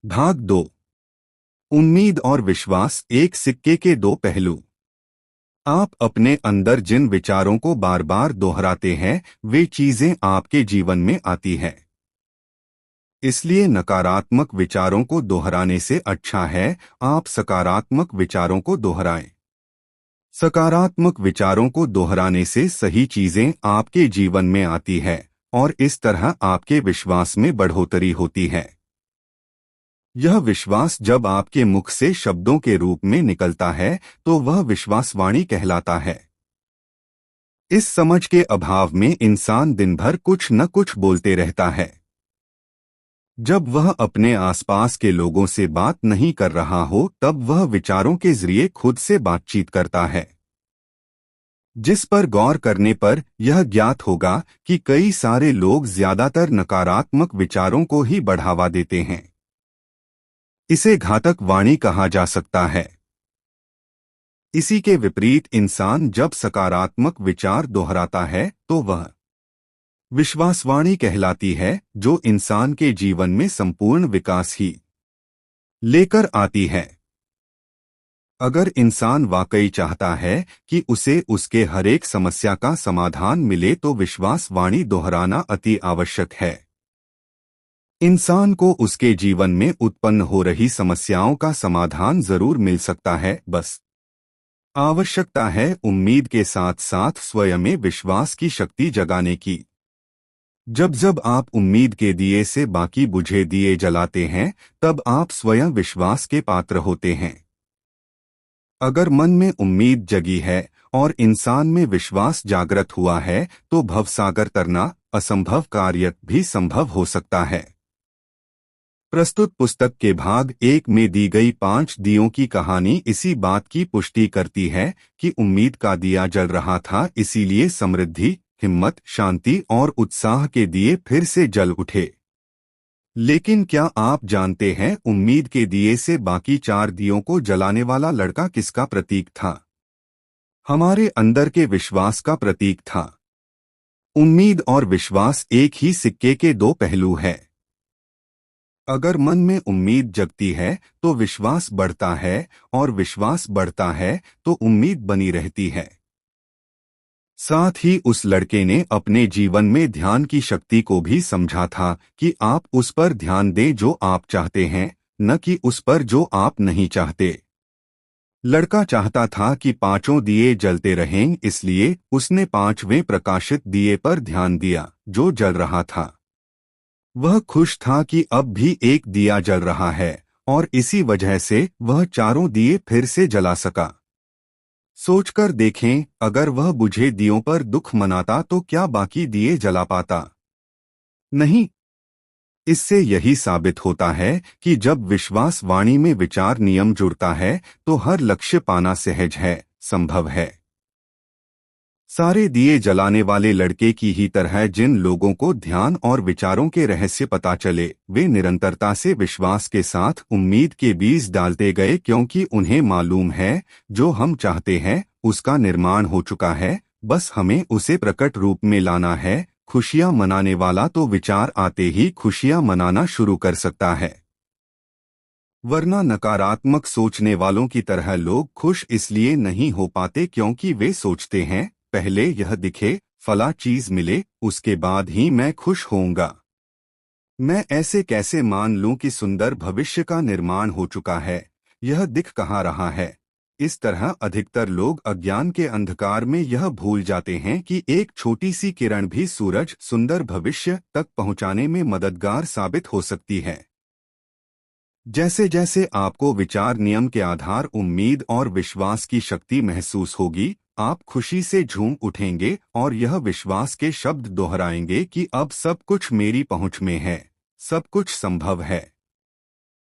भाग 2। उम्मीद और विश्वास एक सिक्के के दो पहलू। आप अपने अंदर जिन विचारों को बार बार दोहराते हैं वे चीजें आपके जीवन में आती हैं। इसलिए नकारात्मक विचारों को दोहराने से अच्छा है आप सकारात्मक विचारों को दोहराएं। सकारात्मक विचारों को दोहराने से सही चीजें आपके जीवन में आती है और इस तरह आपके विश्वास में बढ़ोतरी होती है। यह विश्वास जब आपके मुख से शब्दों के रूप में निकलता है तो वह विश्वासवाणी कहलाता है। इस समझ के अभाव में इंसान दिन भर कुछ न कुछ बोलते रहता है। जब वह अपने आसपास के लोगों से बात नहीं कर रहा हो तब वह विचारों के जरिए खुद से बातचीत करता है। जिस पर गौर करने पर यह ज्ञात होगा कि कई सारे लोग ज्यादातर नकारात्मक विचारों को ही बढ़ावा देते हैं। इसे घातक वाणी कहा जा सकता है। इसी के विपरीत इंसान जब सकारात्मक विचार दोहराता है तो वह विश्वासवाणी कहलाती है जो इंसान के जीवन में संपूर्ण विकास ही लेकर आती है। अगर इंसान वाकई चाहता है कि उसे उसके हर एक समस्या का समाधान मिले तो विश्वासवाणी दोहराना अति आवश्यक है। इंसान को उसके जीवन में उत्पन्न हो रही समस्याओं का समाधान जरूर मिल सकता है, बस आवश्यकता है उम्मीद के साथ साथ स्वयं में विश्वास की शक्ति जगाने की। जब जब आप उम्मीद के दिए से बाकी बुझे दिए जलाते हैं तब आप स्वयं विश्वास के पात्र होते हैं। अगर मन में उम्मीद जगी है और इंसान में विश्वास जागृत हुआ है तो भवसागर तरना असंभव कार्य भी संभव हो सकता है। प्रस्तुत पुस्तक के भाग 1 में दी गई 5 दियों की कहानी इसी बात की पुष्टि करती है कि उम्मीद का दिया जल रहा था, इसीलिए समृद्धि, हिम्मत, शांति और उत्साह के दिए फिर से जल उठे। लेकिन क्या आप जानते हैं उम्मीद के दिए से बाकी 4 दियों को जलाने वाला लड़का किसका प्रतीक था? हमारे अंदर के विश्वास का प्रतीक था। उम्मीद और विश्वास एक ही सिक्के के दो पहलू हैं। अगर मन में उम्मीद जगती है तो विश्वास बढ़ता है और विश्वास बढ़ता है तो उम्मीद बनी रहती है। साथ ही उस लड़के ने अपने जीवन में ध्यान की शक्ति को भी समझा था कि आप उस पर ध्यान दें जो आप चाहते हैं, न कि उस पर जो आप नहीं चाहते। लड़का चाहता था कि 5 दिए जलते रहें, इसलिए उसने 5वें प्रकाशित दिए पर ध्यान दिया जो जल रहा था। वह खुश था कि अब भी एक दिया जल रहा है और इसी वजह से वह 4 दिए फिर से जला सका। सोचकर देखें, अगर वह बुझे दियों पर दुख मनाता तो क्या बाकी दिए जला पाता? नहीं। इससे यही साबित होता है कि जब विश्वास वाणी में विचार नियम जुड़ता है तो हर लक्ष्य पाना सहज है, संभव है। सारे दिए जलाने वाले लड़के की ही तरह जिन लोगों को ध्यान और विचारों के रहस्य पता चले वे निरंतरता से विश्वास के साथ उम्मीद के बीज डालते गए, क्योंकि उन्हें मालूम है जो हम चाहते हैं उसका निर्माण हो चुका है, बस हमें उसे प्रकट रूप में लाना है। खुशियां मनाने वाला तो विचार आते ही खुशियां मनाना शुरू कर सकता है, वरना नकारात्मक सोचने वालों की तरह लोग खुश इसलिए नहीं हो पाते क्योंकि वे सोचते हैं पहले यह दिखे, फला चीज मिले, उसके बाद ही मैं खुश होऊंगा। मैं ऐसे कैसे मान लूं कि सुंदर भविष्य का निर्माण हो चुका है, यह दिख कहाँ रहा है। इस तरह अधिकतर लोग अज्ञान के अंधकार में यह भूल जाते हैं कि एक छोटी सी किरण भी सूरज सुंदर भविष्य तक पहुंचाने में मददगार साबित हो सकती है। जैसे जैसे आपको विचार नियम के आधार उम्मीद और विश्वास की शक्ति महसूस होगी, आप खुशी से झूम उठेंगे और यह विश्वास के शब्द दोहराएंगे कि अब सब कुछ मेरी पहुंच में है, सब कुछ संभव है।